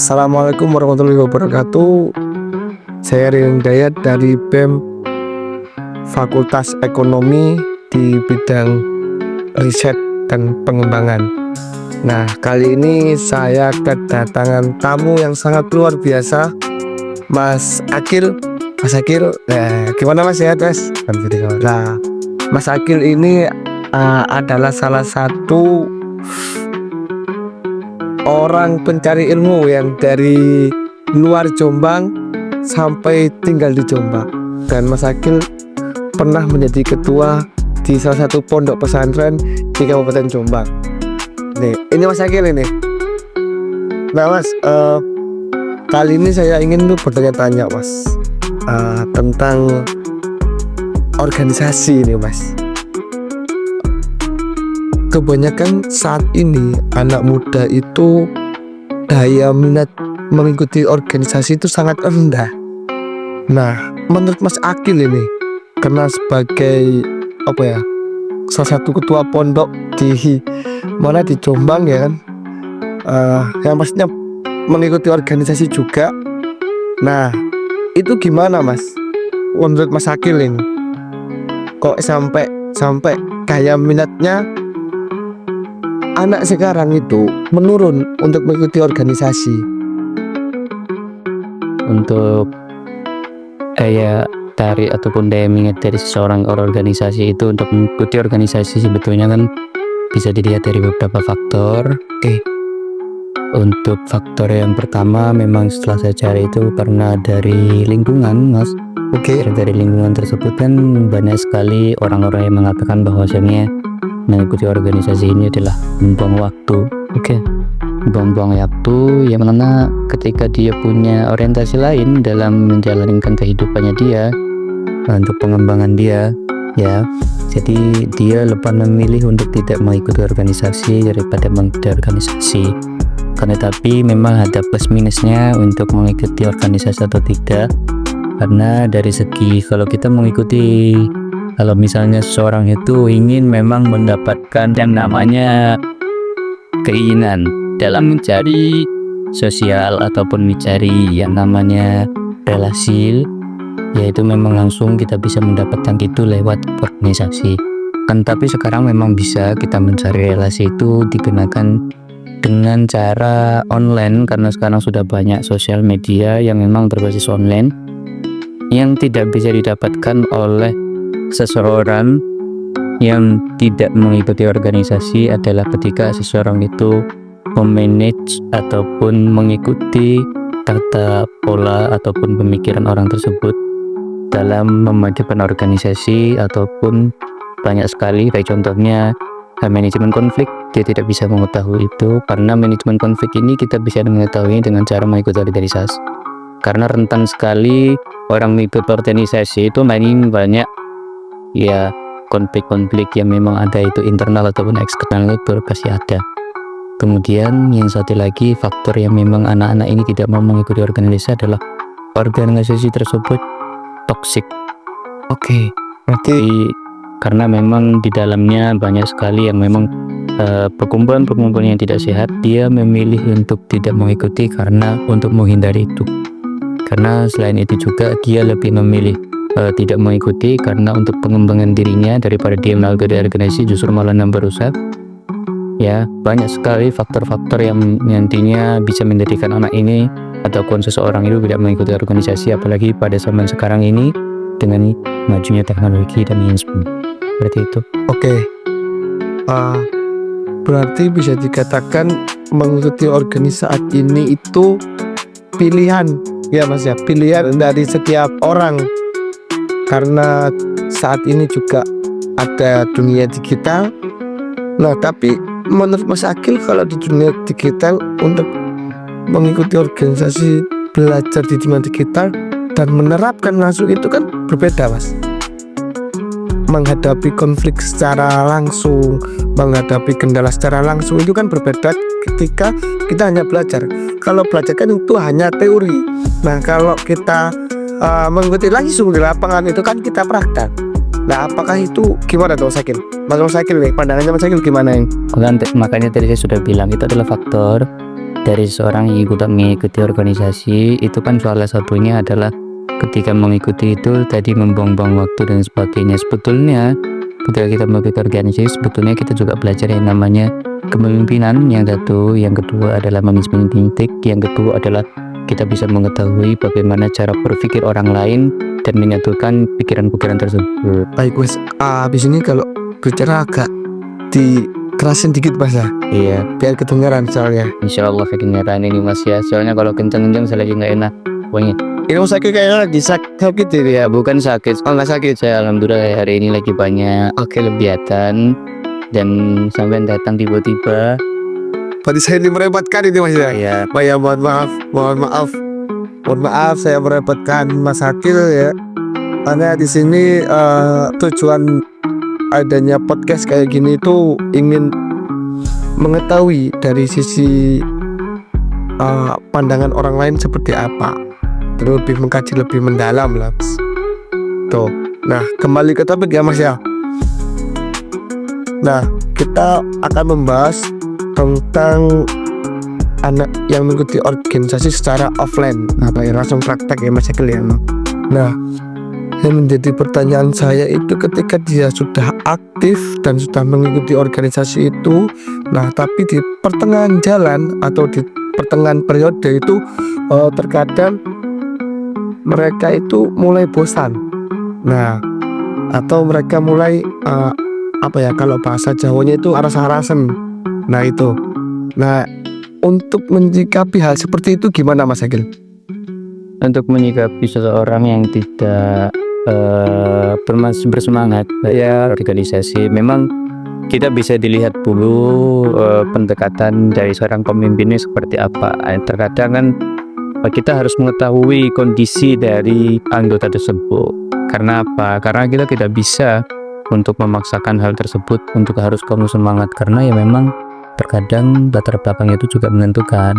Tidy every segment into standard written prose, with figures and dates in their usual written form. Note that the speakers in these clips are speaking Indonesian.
Assalamualaikum warahmatullahi wabarakatuh. Saya Rian Dayat dari BEM Fakultas Ekonomi di bidang riset dan pengembangan. Nah, kali ini saya kedatangan tamu yang sangat luar biasa, Mas Akil. Mas Akil, gimana Mas, sehat Mas? Nah, Mas Akil ini adalah salah satu orang pencari ilmu yang dari luar Jombang sampai tinggal di Jombang. Dan Mas Akil pernah menjadi ketua di salah satu pondok pesantren di Kabupaten Jombang. Ini Mas Akil ini. Nah Mas, kali ini saya ingin bertanya-tanya Mas, tentang organisasi ini Mas. Kebanyakan saat ini anak muda itu daya minat mengikuti organisasi itu sangat rendah. Nah, menurut Mas Akil ini, karena sebagai salah satu ketua pondok di Jombang ya kan, yang pastinya mengikuti organisasi juga. Nah, itu gimana Mas? Menurut Mas Akil ini, kok sampai daya minatnya anak sekarang itu menurun untuk mengikuti organisasi? Untuk daya tarik ataupun daya minat dari seseorang organisasi itu untuk mengikuti organisasi sebetulnya kan bisa dilihat dari beberapa faktor. Untuk faktor yang pertama memang setelah saya cari itu karena dari lingkungan Mas. Dari lingkungan tersebut kan banyak sekali orang-orang yang mengatakan bahwasanya mengikuti organisasi ini adalah membuang waktu. Buang-buang waktu yang mana ketika dia punya orientasi lain dalam menjalankan kehidupannya dia, untuk pengembangan dia ya, jadi dia lebih memilih untuk tidak mengikuti organisasi daripada mengikuti organisasi. Tapi memang ada plus minusnya untuk mengikuti organisasi atau tidak, karena dari segi kalau misalnya seseorang itu ingin memang mendapatkan yang namanya keinginan dalam mencari sosial ataupun mencari yang namanya relasi, yaitu memang langsung kita bisa mendapatkan itu lewat organisasi. Tapi sekarang memang bisa kita mencari relasi itu digunakan dengan cara online, karena sekarang sudah banyak sosial media yang memang berbasis online yang tidak bisa didapatkan oleh seseorang yang tidak mengikuti organisasi adalah ketika seseorang itu memanage ataupun mengikuti tata pola ataupun pemikiran orang tersebut dalam memajukan organisasi. Ataupun banyak sekali, kayak contohnya manajemen konflik, dia tidak bisa mengetahui itu, karena manajemen konflik ini kita bisa mengetahui dengan cara mengikuti organisasi. Karena rentan sekali orang mengikuti organisasi itu banyak ya konflik-konflik yang memang ada, itu internal ataupun eksternal itu pasti ada. Kemudian yang satu lagi faktor yang memang anak-anak ini tidak mau mengikuti organisasi adalah organisasi tersebut toksik. Berarti karena memang di dalamnya banyak sekali yang memang perkumpulan-perkumpulan yang tidak sehat, dia memilih untuk tidak mengikuti karena untuk menghindari itu. Karena selain itu juga dia lebih memilih tidak mengikuti karena untuk pengembangan dirinya daripada dia mengikuti organisasi justru malah nambah rusak. Ya, banyak sekali faktor-faktor yang nantinya bisa menjadikan anak ini ataupun seseorang itu tidak mengikuti organisasi, apalagi pada zaman sekarang ini dengan majunya teknologi dan inspen. Seperti itu. Berarti bisa dikatakan mengikuti organisasi ini itu pilihan ya Mas ya, pilihan dari setiap orang, karena saat ini juga ada dunia digital. Nah, tapi menurut Mas Akil, kalau di dunia digital untuk mengikuti organisasi, belajar di dunia digital dan menerapkan langsung itu kan berbeda Mas. Menghadapi konflik secara langsung, menghadapi kendala secara langsung itu kan berbeda ketika kita hanya belajar. Kalau belajar kan itu hanya teori. Nah, kalau kita mengikuti langsung di lapangan itu kan kita praktek. Nah, apakah itu gimana tuh Mas Akil? Mas Akil nih, pandangannya Mas Akil gimana ini? Makanya tadi saya sudah bilang itu adalah faktor dari seorang yang mengikuti organisasi itu kan salah satunya adalah ketika mengikuti itu tadi membuang-buang waktu dan sebagainya. Sebetulnya ketika kita mengikuti organisasi sebetulnya kita juga belajar yang namanya kepemimpinan yang satu, yang kedua adalah manajemen titik, yang kedua adalah kita bisa mengetahui bagaimana cara berpikir orang lain dan menyatukan pikiran-pikiran tersebut. Baik Mas, habis ini kalau bicara agak dikerasin dikit Mas ya, Iya, biar kedengaran soalnya. insya Allah kedengaran ini Mas ya, soalnya kalau kenceng-kenceng saya lagi nggak enak pokoknya. Ini Mas sakit kayaknya lagi sakit ini ya. Ya bukan sakit, Oh nggak sakit. saya alhamdulillah hari ini lagi banyak kegiatan dan sampai datang tiba-tiba. Berarti saya ini merepotkan ini Mas ya. Ya, Pak ya, mohon maaf saya merepotkan Mas Akil ya. Karena di sini tujuan adanya podcast kayak gini itu ingin mengetahui dari sisi pandangan orang lain seperti apa, terus lebih mengkaji lebih mendalam lah. Tuh, nah kembali ke topik ya Mas ya. Nah kita akan membahas tentang anak yang mengikuti organisasi secara offline, apa ya, langsung praktek ya Mas Akil ya. Nah, yang menjadi pertanyaan saya itu ketika dia sudah aktif dan sudah mengikuti organisasi itu, nah tapi di pertengahan jalan atau di pertengahan periode itu terkadang mereka itu mulai bosan. Nah, atau mereka mulai apa ya, kalau bahasa Jawanya itu aras-arasen. Nah itu. Nah, untuk menyikapi hal seperti itu gimana Mas Akil? untuk menyikapi seseorang yang tidak bersemangat ya organisasi, memang kita bisa dilihat dulu pendekatan dari seorang pemimpinnya seperti apa. Terkadang kan kita harus mengetahui kondisi dari anggota tersebut. Karena apa? Karena kita tidak bisa untuk memaksakan hal tersebut untuk harus kamu semangat, karena ya memang terkadang latar belakang itu juga menentukan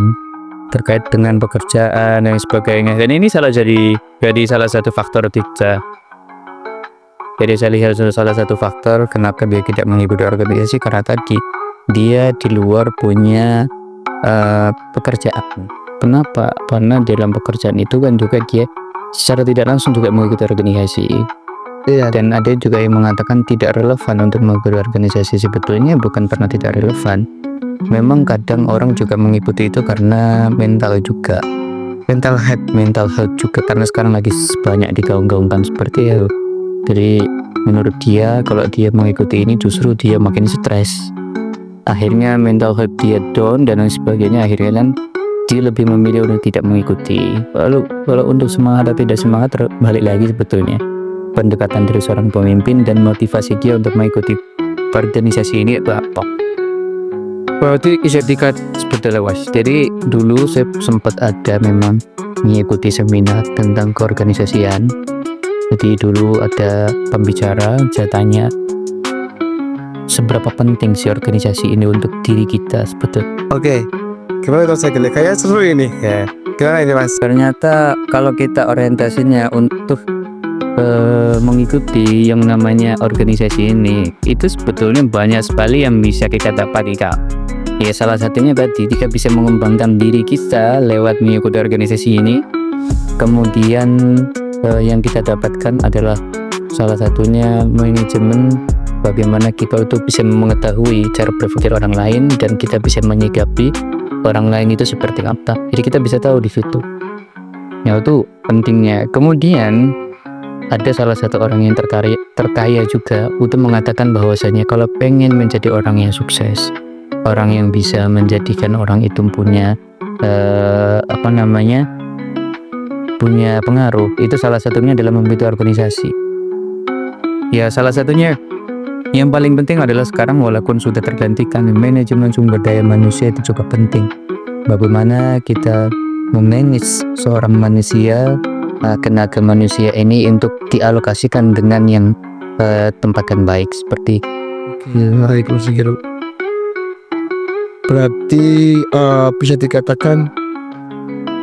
terkait dengan pekerjaan dan sebagainya. Dan ini jadi salah satu faktor kita. Jadi saya lihat salah satu faktor kenapa dia tidak mengikuti organisasi, karena tadi dia di luar punya pekerjaan. Kenapa? Karena dalam pekerjaan itu kan juga dia secara tidak langsung juga mengikuti organisasi. Iya. Dan ada juga yang mengatakan tidak relevan untuk mengikuti organisasi. Sebetulnya bukan karena tidak relevan, memang kadang orang juga mengikuti itu karena mental juga, mental health juga, karena sekarang lagi banyak digaung-gaungkan seperti itu. Jadi menurut dia kalau dia mengikuti ini justru dia makin stres, akhirnya mental health dia down dan lain sebagainya, akhirnya kan dia lebih memilih untuk tidak mengikuti. Lalu kalau untuk semangat atau tidak semangat, balik lagi sebetulnya pendekatan dari seorang pemimpin dan motivasi dia untuk mengikuti organisasi ini itu apa. Berarti bisa dikat. Sebetulnya Was, jadi dulu saya sempat ada memang mengikuti seminar tentang keorganisasian. Jadi dulu ada pembicara, saya tanya seberapa penting sih organisasi ini untuk diri kita sebetulnya. Oke. Gimana Mas Akil? Kayak seru ini. Ya, Gimana ini Mas? ternyata kalau kita orientasinya untuk mengikuti yang namanya organisasi ini, itu sebetulnya banyak sekali yang bisa kita dapati Kak. Ya salah satunya tadi kita bisa mengembangkan diri kita lewat mengikuti organisasi ini. Kemudian yang kita dapatkan adalah salah satunya manajemen, bagaimana kita itu bisa mengetahui cara berpikir orang lain dan kita bisa menyikapi orang lain itu seperti apa. Jadi kita bisa tahu di situ. Ya itu pentingnya. Kemudian ada salah satu orang yang terkaya juga untuk mengatakan bahwasanya kalau pengen menjadi orang yang sukses, orang yang bisa menjadikan orang itu punya punya pengaruh, itu salah satunya adalah membentuk organisasi. Ya salah satunya yang paling penting adalah sekarang walaupun sudah tergantikan manajemen sumber daya manusia itu juga penting. Bagaimana kita memanage seorang manusia, tenaga manusia ini untuk dialokasikan dengan yang tempat yang baik seperti. Baik Mas Akil. Berarti bisa dikatakan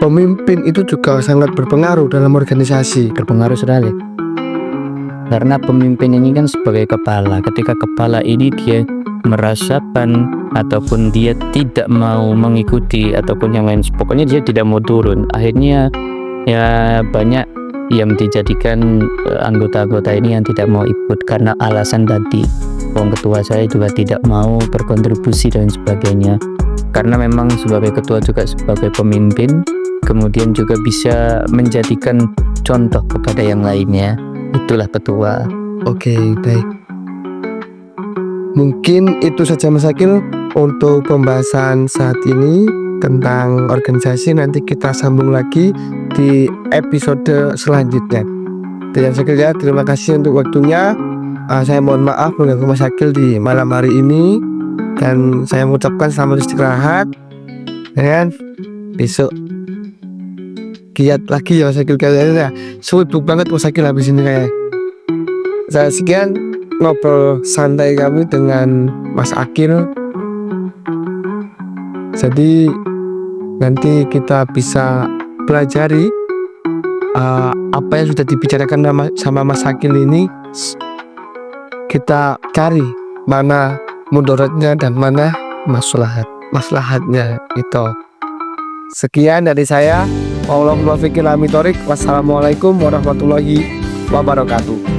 pemimpin itu juga sangat berpengaruh dalam organisasi. Berpengaruh sekali. Karena pemimpin ini kan sebagai kepala. Ketika kepala ini dia merasakan ataupun dia tidak mau mengikuti ataupun yang lain, pokoknya dia tidak mau turun, akhirnya ya banyak yang dijadikan anggota-anggota ini yang tidak mau ikut karena alasan tadi, wong ketua saya juga tidak mau berkontribusi dan sebagainya. Karena memang sebagai ketua juga sebagai pemimpin, kemudian juga bisa menjadikan contoh kepada yang lainnya, itulah ketua. Oke, baik. Mungkin itu saja Mas Akil untuk pembahasan saat ini tentang organisasi. Nanti kita sambung lagi di episode selanjutnya. Dan Mas Akil ya, terima kasih untuk waktunya. Saya mohon maaf mengganggu Mas Akil di malam hari ini, dan saya mengucapkan selamat istirahat, dan besok giat lagi ya Mas Akil. Kayaknya sibuk banget Mas Akil habis ini kayak. Saya sekian ngobrol santai kami dengan Mas Akil. Jadi nanti kita bisa pelajari apa yang sudah dibicarakan sama Mas Akil ini. Kita cari mana mudaratnya dan mana maslahatnya itu. Sekian dari saya. Wassalamualaikum warahmatullahi wabarakatuh.